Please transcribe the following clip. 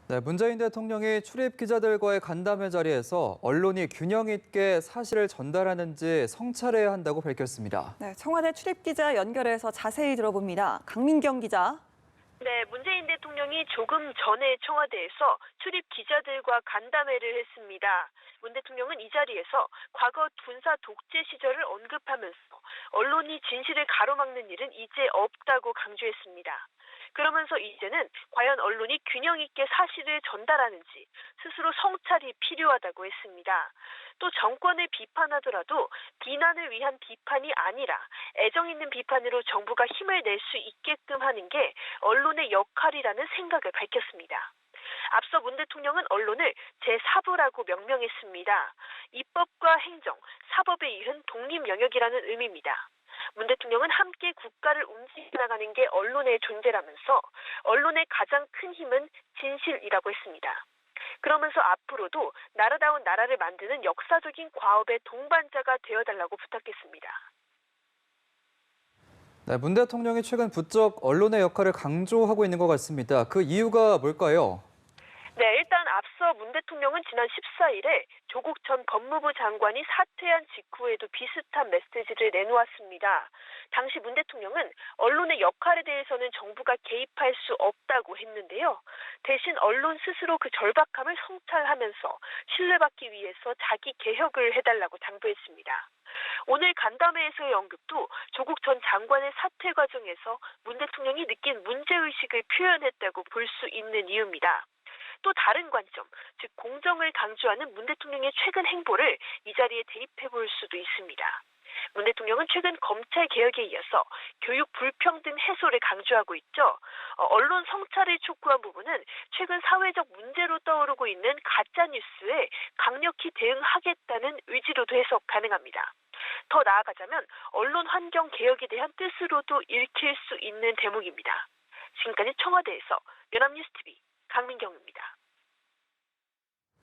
네, 문재인 대통령이 출입 기자들과의 간담회 자리에서 언론이 균형 있게 사실을 전달하는지 성찰해야 한다고 밝혔습니다. 네, 청와대 출입 기자 연결해서 자세히 들어봅니다. 강민경 기자. 네, 문재인 대통령이 조금 전에 청와대에서 출입 기자들과 간담회를 했습니다. 문 대통령은 이 자리에서 과거 군사 독재 시절을 언급하면서 언론이 진실을 가로막는 일은 이제 없다고 강조했습니다. 그러면서 이제는 과연 언론이 균형 있게 사실을 전달하는지 스스로 성찰이 필요하다고 했습니다. 또 정권을 비판하더라도 비난을 위한 비판이 아니라 애정 있는 비판으로 정부가 힘을 낼 수 있게끔 하는 게 언론의 역할이라는 생각을 밝혔습니다. 앞서 문 대통령은 언론을 제4부라고 명명했습니다. 입법과 행정, 사법에 이른 독립 영역이라는 의미입니다. 문 대통령은 함께 국가를 움직여나가는 게 언론의 존재라면서 언론의 가장 큰 힘은 진실이라고 했습니다. 그러면서 앞으로도 나라다운 나라를 만드는 역사적인 과업의 동반자가 되어달라고 부탁했습니다. 네, 문 대통령이 최근 부쩍 언론의 역할을 강조하고 있는 것 같습니다. 그 이유가 뭘까요? 네, 일단 앞서 문 대통령은 지난 14일에 조국 전 법무부 장관이 사퇴한 직후에도 비슷한 메시지를 내놓았습니다. 당시 문 대통령은 언론의 역할에 대해서는 정부가 개입할 수 없다고 했는데요. 대신 언론 스스로 그 절박함을 성찰하면서 신뢰받기 위해서 자기 개혁을 해달라고 당부했습니다. 오늘 간담회에서의 언급도 조국 전 장관의 사퇴 과정에서 문 대통령이 느낀 문제의식을 표현했다고 볼 수 있는 이유입니다. 또 다른 관점, 즉 공정을 강조하는 문 대통령의 최근 행보를 이 자리에 대입해 볼 수도 있습니다. 문 대통령은 최근 검찰 개혁에 이어서 교육 불평등 해소를 강조하고 있죠. 언론 성찰을 촉구한 부분은 최근 사회적 문제로 떠오르고 있는 가짜 뉴스에 강력히 대응하겠다는 의지로도 해석 가능합니다. 더 나아가자면 언론 환경 개혁에 대한 뜻으로도 읽힐 수 있는 대목입니다. 지금까지 청와대에서 연합뉴스TV 강민경입니다.